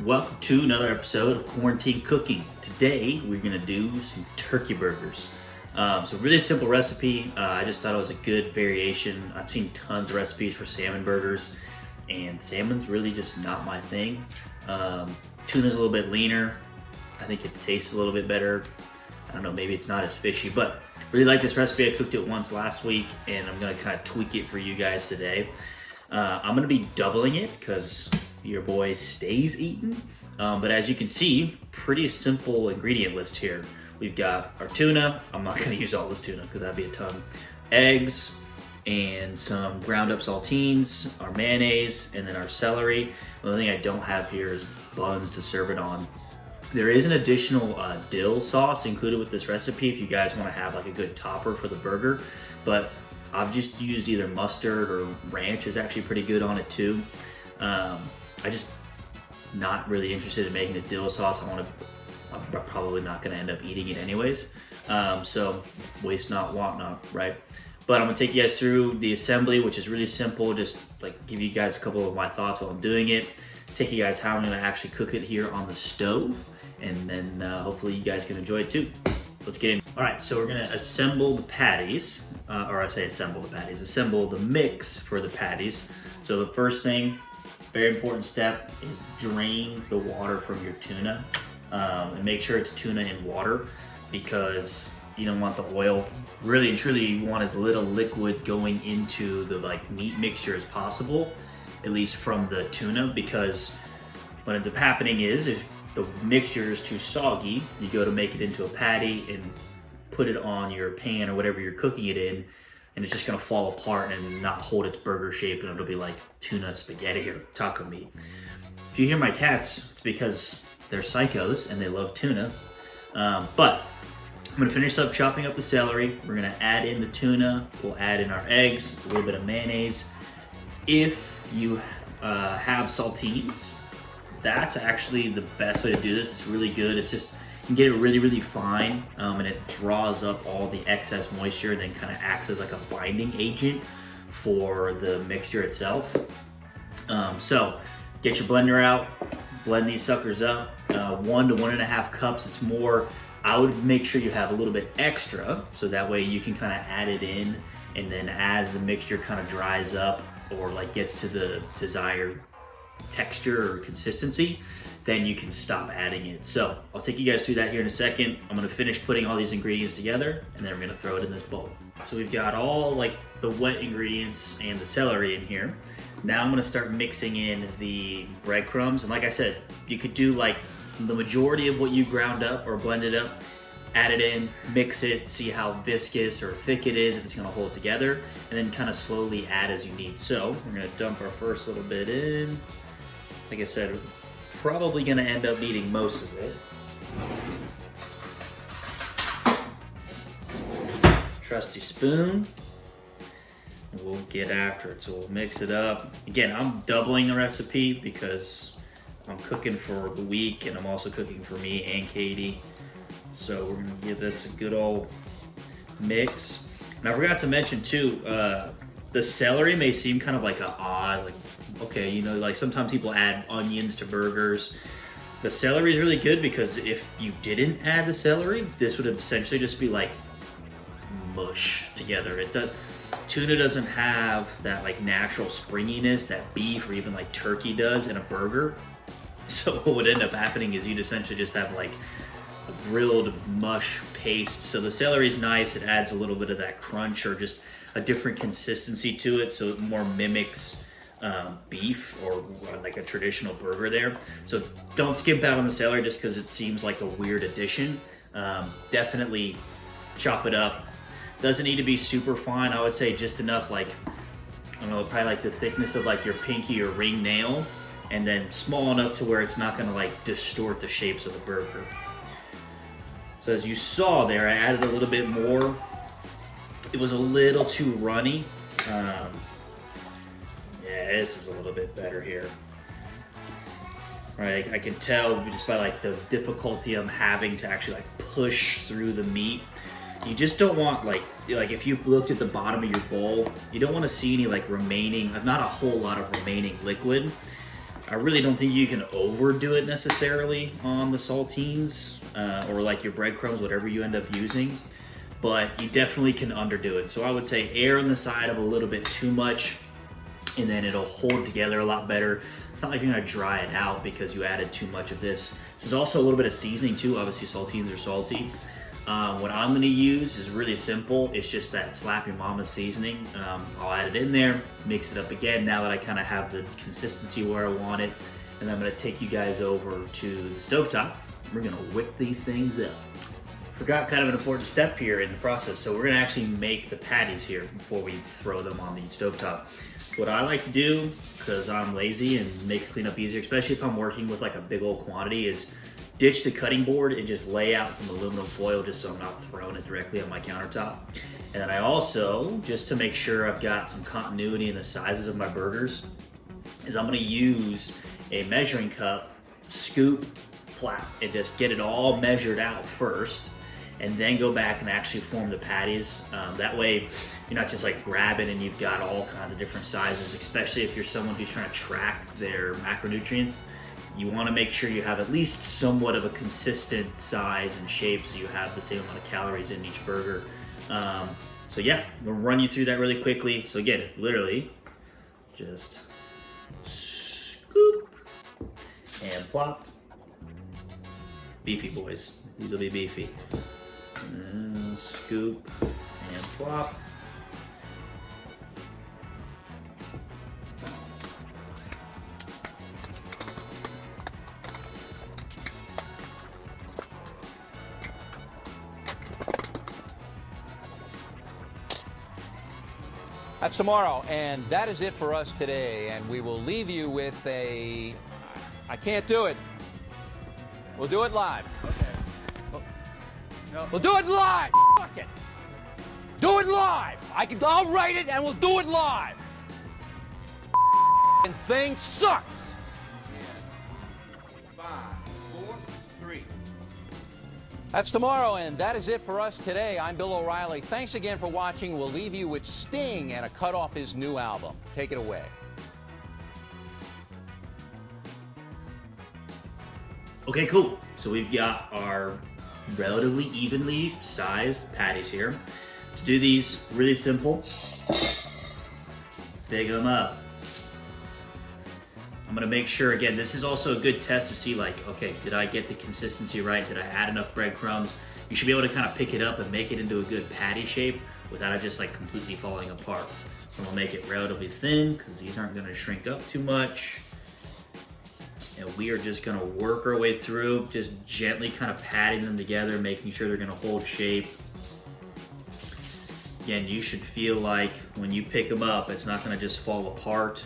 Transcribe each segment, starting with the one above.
Welcome to another episode of Quarantine Cooking. Today we're gonna do some turkey burgers. So really simple recipe. I just thought it was a good variation. I've seen tons of recipes for salmon burgers, and salmon's really just not my thing. Tuna's a little bit leaner. I think it tastes a little bit better. I don't know, maybe it's not as fishy, but really like this recipe. I cooked it once last week, and I'm gonna kind of tweak it for you guys today. I'm gonna be doubling it because your boy stays eating. But as you can see, pretty simple ingredient list here. We've got our tuna. I'm not gonna use all this tuna because that'd be a ton. Eggs and some ground up saltines, our mayonnaise, and then our celery. The only thing I don't have here is buns to serve it on. There is an additional dill sauce included with this recipe if you guys want to have like a good topper for the burger, but I've just used either mustard or ranch is actually pretty good on it too. I just not really interested in making a dill sauce. I'm probably not gonna end up eating it anyways. So waste not, want not, right? But I'm gonna take you guys through the assembly, which is really simple. Just like give you guys a couple of my thoughts while I'm doing it. Take you guys how I'm gonna actually cook it here on the stove. And then hopefully you guys can enjoy it too. Let's get in. All right, so we're gonna assemble the patties, assemble the mix for the patties. So the first thing, very important step, is drain the water from your tuna. And make sure it's tuna in water because you don't want the oil. Really and truly, you want as little liquid going into the meat mixture as possible, at least from the tuna, because what ends up happening is if the mixture is too soggy, you go to make it into a patty and put it on your pan or whatever you're cooking it in, and it's just gonna fall apart and not hold its burger shape, and it'll be like tuna spaghetti or taco meat. If you hear my cats, it's because they're psychos and they love tuna. But I'm gonna finish up chopping up the celery. We're gonna add in the tuna. We'll add in our eggs, a little bit of mayonnaise. If you have saltines, that's actually the best way to do this. It's really good. It's just, you can get it really, really fine, and it draws up all the excess moisture and then kind of acts as like a binding agent for the mixture itself. So get your blender out, blend these suckers up, 1 to 1.5 cups. It's more, I would make sure you have a little bit extra so that way you can kind of add it in, and then as the mixture kind of dries up or like gets to the desired texture or consistency, then you can stop adding it. So I'll take you guys through that here in a second. I'm gonna finish putting all these ingredients together, and then we're gonna throw it in this bowl. So we've got all like the wet ingredients and the celery in here. Now I'm gonna start mixing in the breadcrumbs. And like I said, you could do like the majority of what you ground up or blended up, add it in, mix it, see how viscous or thick it is, if it's gonna hold together, and then kind of slowly add as you need. So we're gonna dump our first little bit in. Like I said, probably gonna end up eating most of it. Trusty spoon, and we'll get after it. So we'll mix it up. Again, I'm doubling the recipe because I'm cooking for the week and I'm also cooking for me and Katie. So we're gonna give this a good old mix. And I forgot to mention too, the celery may seem kind of like an odd, like, okay, you know, like sometimes people add onions to burgers. The celery is really good because if you didn't add the celery, this would essentially just be like mush together. Tuna doesn't have that like natural springiness that beef or even like turkey does in a burger. So what would end up happening is you'd essentially just have like a grilled mush paste. So the celery is nice. It adds a little bit of that crunch or just a different consistency to it, so it more mimics beef or like a traditional burger there. So don't skimp out on the celery just because it seems like a weird addition. Definitely chop it up. Doesn't need to be super fine. I would say just enough, like, I don't know, probably like the thickness of like your pinky or ring nail, and then small enough to where it's not gonna like distort the shapes of the burger. So as you saw there, I added a little bit more. It was a little too runny. Yeah, this is a little bit better here. Right, I can tell just by like the difficulty I'm having to actually like push through the meat. You just don't want like if you looked at the bottom of your bowl, you don't want to see any like remaining, not a whole lot of remaining liquid. I really don't think you can overdo it necessarily on the saltines or like your breadcrumbs, whatever you end up using, but you definitely can underdo it. So I would say err on the side of a little bit too much, and then it'll hold together a lot better. It's not like you're gonna dry it out because you added too much of this. This is also a little bit of seasoning too. Obviously saltines are salty. What I'm gonna use is really simple. It's just that Slap Your Mama seasoning. I'll add it in there, mix it up again now that I kind of have the consistency where I want it. And I'm gonna take you guys over to the stovetop. We're gonna whip these things up. Forgot kind of an important step here in the process. So we're gonna actually make the patties here before we throw them on the stovetop. What I like to do, because I'm lazy and makes cleanup easier, especially if I'm working with like a big old quantity, is ditch the cutting board and just lay out some aluminum foil just so I'm not throwing it directly on my countertop. And then I also, just to make sure I've got some continuity in the sizes of my burgers, is I'm gonna use a measuring cup, scoop, plap, and just get it all measured out first, and then go back and actually form the patties. That way you're not just like grabbing and you've got all kinds of different sizes, especially if you're someone who's trying to track their macronutrients. You want to make sure you have at least somewhat of a consistent size and shape so you have the same amount of calories in each burger. So yeah, I'm gonna run you through that really quickly. So again, it's literally just scoop and plop. Beefy boys, these will be beefy. And scoop and plop. That's tomorrow, and that is it for us today. And we will leave you with a... I can't do it. We'll do it live. Okay. Oh, no. We'll do it live. Fuck it. Do it live. I'll write it, and we'll do it live. And thing sucks. 5, 4, 3. That's tomorrow, and that is it for us today. I'm Bill O'Reilly. Thanks again for watching. We'll leave you with Sting and a cut off his new album. Take it away. Okay, cool. So we've got our relatively evenly sized patties here. To do these, really simple. Big them up. I'm gonna make sure, again, this is also a good test to see like, okay, did I get the consistency right? Did I add enough breadcrumbs? You should be able to kind of pick it up and make it into a good patty shape without it just like completely falling apart. So I'm gonna make it relatively thin because these aren't gonna shrink up too much. And we are just gonna work our way through, just gently kind of patting them together, making sure they're gonna hold shape. Again, you should feel like when you pick them up, it's not gonna just fall apart.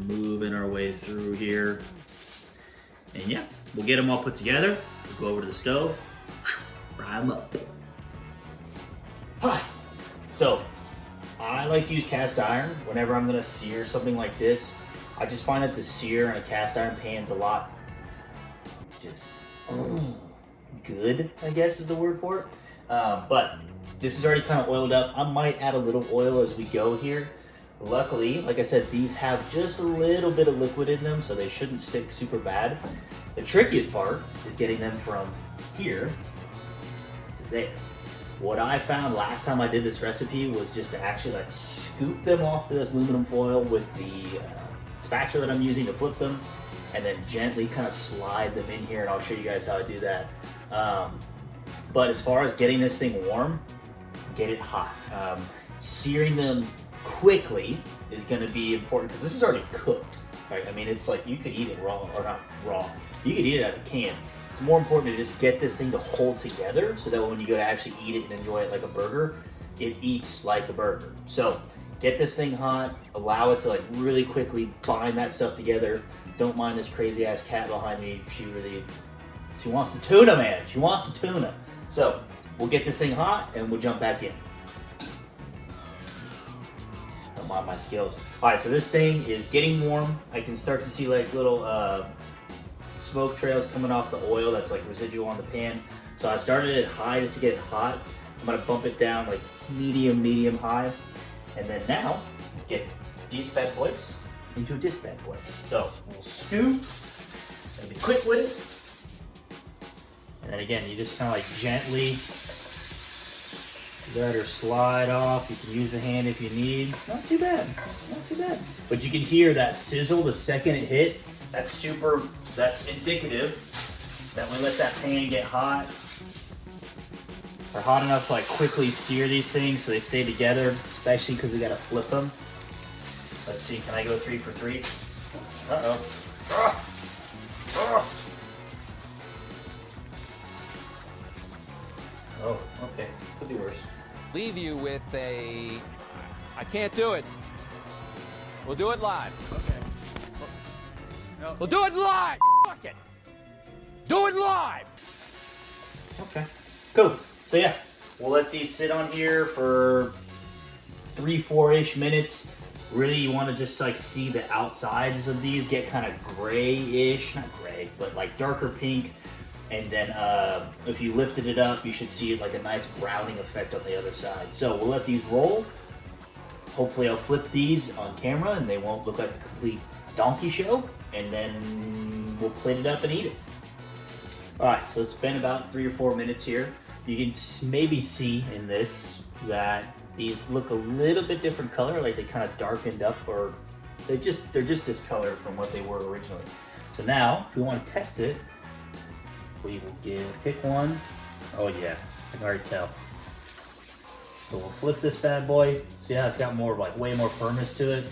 Moving our way through here. And yeah, we'll get them all put together. We'll go over to the stove, fry them up. So, I like to use cast iron whenever I'm gonna sear something like this. I just find that the sear in a cast iron pan's a lot just good, I guess is the word for it. But this is already kind of oiled up. I might add a little oil as we go here. Luckily, like I said, these have just a little bit of liquid in them, so they shouldn't stick super bad. The trickiest part is getting them from here to there. What I found last time I did this recipe was just to actually like scoop them off this aluminum foil with the spatula that I'm using to flip them, and then gently kind of slide them in here, and I'll show you guys how I do that. But as far as getting this thing warm, get it hot. Searing them quickly is going to be important because this is already cooked, right? I mean, it's like you could eat it raw, or not raw. You could eat it out of the can. It's more important to just get this thing to hold together so that when you go to actually eat it and enjoy it like a burger, it eats like a burger. So get this thing hot, allow it to like really quickly bind that stuff together. Don't mind this crazy ass cat behind me. She wants the tuna, man. She wants the tuna. So we'll get this thing hot and we'll jump back in. Don't mind my skills. All right, so this thing is getting warm. I can start to see like little smoke trails coming off the oil that's like residual on the pan. So I started it high just to get it hot. I'm gonna bump it down like medium high. And then now, get these bad boys into this bad boy. So we'll scoop and be quick with it. And then again, you just kind of like gently let her slide off. You can use the hand if you need. Not too bad, not too bad. But you can hear that sizzle the second it hit. That's indicative that we let that pan get hot. They're hot enough to like quickly sear these things so they stay together, especially because we gotta flip them. Let's see, can I go 3 for 3? Uh-oh. Oh, okay, could be worse. Leave you with a, I can't do it. We'll do it live. Okay. No. We'll do it live. Fuck it. Do it live. Okay, cool. So yeah, we'll let these sit on here for 3-4-ish minutes. Really, you want to just like see the outsides of these get kind of grayish, not gray, but like darker pink. And then if you lifted it up, you should see like a nice browning effect on the other side. So we'll let these roll. Hopefully I'll flip these on camera and they won't look like a complete donkey show. And then we'll plate it up and eat it. All right, so it's been about 3 or 4 minutes here. You can maybe see in this that these look a little bit different color, like they kind of darkened up, or they're just discolored from what they were originally. So now, if we want to test it, we will pick one. Oh yeah, I can already tell. So we'll flip this bad boy. See how it's got more, like way more firmness to it.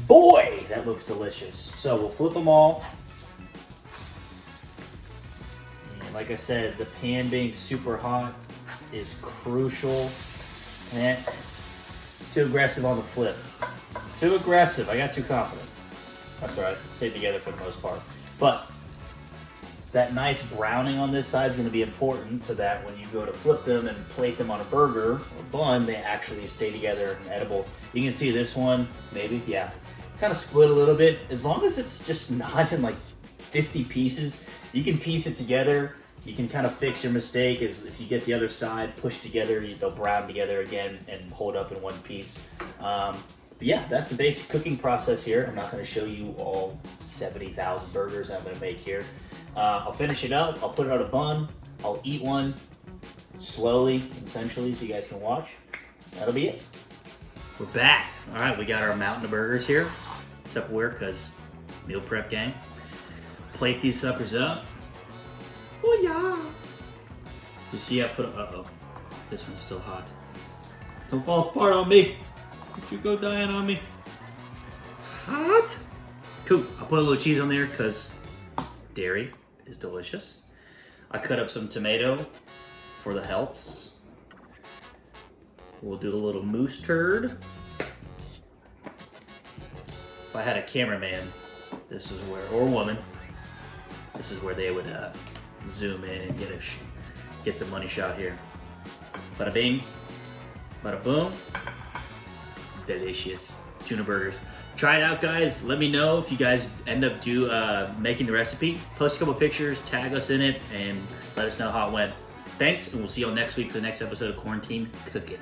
Boy, that looks delicious. So we'll flip them all. And like I said, the pan being super hot is crucial. And too aggressive on the flip. Too aggressive. I got too confident. That's alright. Stayed together for the most part. But that nice browning on this side is going to be important so that when you go to flip them and plate them on a burger or bun, they actually stay together and edible. You can see this one, maybe, yeah, kind of split a little bit. As long as it's just not in like 50 pieces, you can piece it together. You can kind of fix your mistake is if you get the other side pushed together, they'll brown together again and hold up in one piece. But yeah, that's the basic cooking process here. I'm not going to show you all 70,000 burgers I'm going to make here. I'll finish it up. I'll put it on a bun. I'll eat one slowly, essentially, so you guys can watch. That'll be it. We're back. All right, we got our mountain of burgers here. Tupperware, because meal prep gang. Plate these suckers up. Oh yeah. So see, I put. Uh-oh, this one's still hot. Don't fall apart on me. Don't you go dying on me. Hot. Cool. I'll put a little cheese on there because dairy is delicious. I cut up some tomato for the healths. We'll do a little moose turd. If I had a cameraman, this is where, or woman, this is where they would zoom in and get the money shot here. Bada bing, bada boom. Delicious tuna burgers. Try it out, guys. Let me know if you guys end up making the recipe. Post a couple pictures, tag us in it, and let us know how it went. Thanks, and we'll see you all next week for the next episode of Quarantine Cooking.